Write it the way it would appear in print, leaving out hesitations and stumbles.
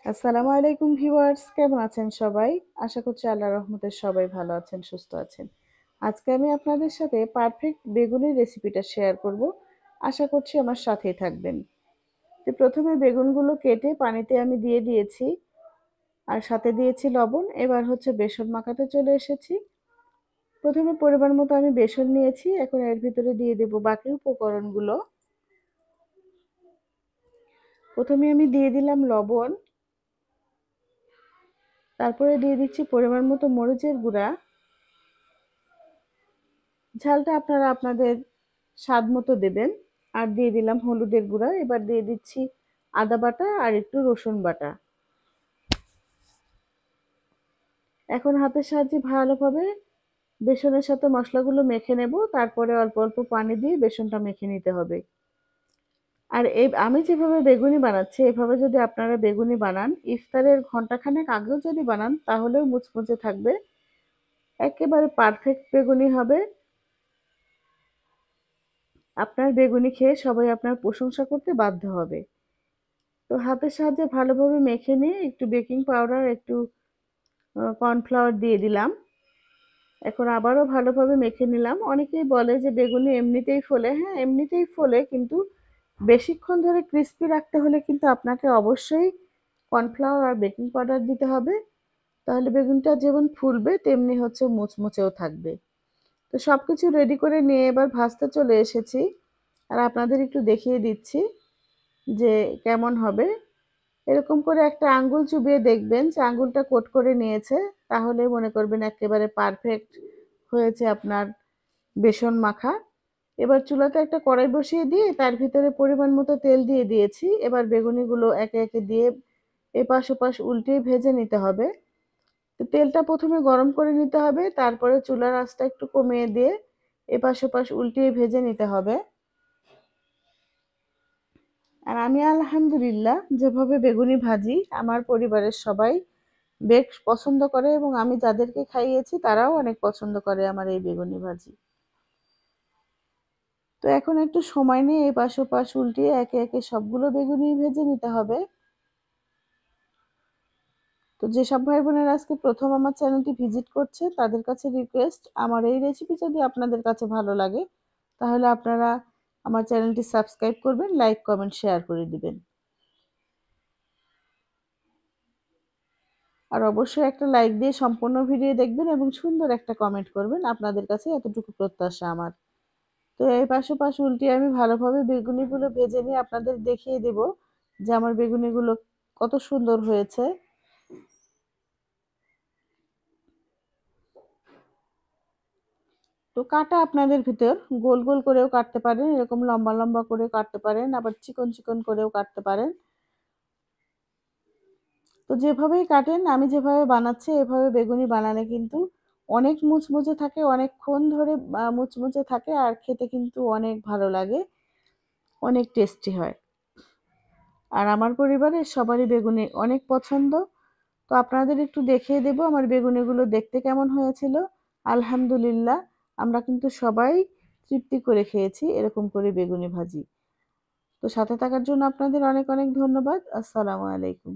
আসসালামু আলাইকুম ভিউয়ার্স, কেমন আছেন সবাই? আশা করছি আল্লাহর রহমতে সবাই ভালো আছেন, সুস্থ আছেন। আজকে আমি আপনাদের সাথে পারফেক্ট বেগুনের রেসিপিটা শেয়ার করব। আশা করছি আমার সাথেই থাকবেন। তো প্রথমে বেগুনগুলো কেটে পানিতে আমি দিয়ে দিয়েছি আর সাথে দিয়েছি লবণ। এবার হচ্ছে বেসন মাখাতে চলে এসেছি। প্রথমে পরিমাণ মতো আমি বেসন নিয়েছি। এখন এর ভিতরে দিয়ে দেব বাকি উপকরণগুলো। প্রথমে আমি দিয়ে দিলাম লবণ, তারপরে দিয়ে দিচ্ছি পরিমাণ মতো মরিচের গুঁড়া। ঝালটা আপনারা আপনাদের স্বাদ মতো দেবেন। আর দিয়ে দিলাম হলুদের গুঁড়া। এবার দিয়ে দিচ্ছি আদা বাটা আর একটু রসুন বাটা। এখন হাতের সাহায্যে ভালোভাবে বেসনের সাথে মশলাগুলো মেখে নেব। তারপরে অল্প অল্প পানি দিয়ে বেসনটা মেখে নিতে হবে। আর আমি যেভাবে বেগুনি বানাচ্ছি এভাবে যদি আপনারা বেগুনি বানান, ইফতারের ঘন্টাখানেক আগেও যদি বানান তাহলেও মুচমুচে থাকবে। একেবারে পারফেক্ট বেগুনি হবে। আপনার বেগুনি খেয়ে সবাই আপনার প্রশংসা করতে বাধ্য হবে। তো হাতের সাহায্যে ভালোভাবে মেখে নিয়ে একটু বেকিং পাউডার, একটু কর্নফ্লাওয়ার দিয়ে দিলাম। এখন আবারও ভালোভাবে মেখে নিলাম। অনেকেই বলে যে বেগুনি এমনিতেই ফোলে। হ্যাঁ, এমনিতেই ফোলে, কিন্তু বেশিক্ষণ ধরে ক্রিস্পি রাখতে হলে কিন্তু আপনাকে অবশ্যই কর্নফ্লাওয়ার আর বেকিং পাউডার দিতে হবে। তাহলে বেগুনটা যেমন ফুলবে তেমনি হচ্ছে মুচমুচেও থাকবে। তো সবকিছু রেডি করে নিয়ে এবার ভাজতে চলে এসেছি। আর আপনাদের একটু দেখিয়ে দিচ্ছি যে কেমন হবে। এরকম করে একটা আঙ্গুল চুবিয়ে দেখবেন যে আঙ্গুলটা কোট করে নিয়েছে, তাহলে মনে করবেন একেবারে পারফেক্ট হয়েছে আপনার বেসন মাখা। এবার চুলাতে একটা কড়াই বসিয়ে দিয়ে তার ভিতরে পরিমাণ মতো তেল দিয়ে দিয়েছি। এবার বেগুনিগুলো একে একে দিয়ে এপাশ ওপাশ উল্টিয়ে ভেজে নিতে হবে। তো তেলটা প্রথমে গরম করে নিতে হবে, তারপরে চুলার আঁচটা একটু কমিয়ে দিয়ে এপাশ ওপাশ উল্টিয়ে ভেজে নিতে হবে। আর আমি আলহামদুলিল্লাহ যেভাবে বেগুনি ভাজি আমার পরিবারের সবাই বেশ পছন্দ করে, এবং আমি যাদেরকে খাইয়েছি তারাও অনেক পছন্দ করে আমার এই বেগুনি ভাজি। তো এখন একটু সময় নিয়ে এপাশ ওপাশ উল্টিয়ে একে একে সবগুলো বেগুনি ভেজে নিতে হবে। তো যেসব ভাই বোনেরা আজকে প্রথম আমার চ্যানেলটি ভিজিট করছে তাদের কাছে রিকোয়েস্ট, আমার এই রেসিপি যদি আপনাদের কাছে ভালো লাগে তাহলে আপনারা আমার চ্যানেলটি সাবস্ক্রাইব করবেন, লাইক কমেন্ট শেয়ার করে দিবেন। আর অবশ্যই একটা লাইক দিয়ে সম্পূর্ণ ভিডিও দেখবেন এবং সুন্দর একটা কমেন্ট করবেন। আপনাদের কাছে এতটুকু প্রত্যাশা আমার। তো এই পাশে উল্টিয়ে আমি ভালোভাবে বেগুনিগুলো ভেজে নিয়ে আপনাদের দেখিয়ে দেব যে আমার বেগুনিগুলো কত সুন্দর হয়েছে। তো কাটা আপনাদের ভিতর গোল গোল করেও কাটতে পারেন, এরকম লম্বা লম্বা করেও কাটতে পারেন, আবার চিকন চিকন করেও কাটতে পারেন। তো যেভাবেই কাটেন, আমি যেভাবে বানাচ্ছি এভাবে বেগুনি বানালে কিন্তু অনেক মুচমুচে থাকে, অনেকক্ষণ ধরে মুচমুচে থাকে, আর খেতে কিন্তু অনেক ভালো লাগে, অনেক টেস্টি হয়। আর আমার পরিবারের সবারই বেগুনি অনেক পছন্দ। তো আপনাদের একটু দেখিয়ে দেব আমার বেগুনিগুলো দেখতে কেমন হয়েছিল। আলহামদুলিল্লাহ আমরা কিন্তু সবাই তৃপ্তি করে খেয়েছি এরকম করে বেগুনি ভাজি। তো সাথে থাকার জন্য আপনাদের অনেক অনেক ধন্যবাদ। আসসালামু আলাইকুম।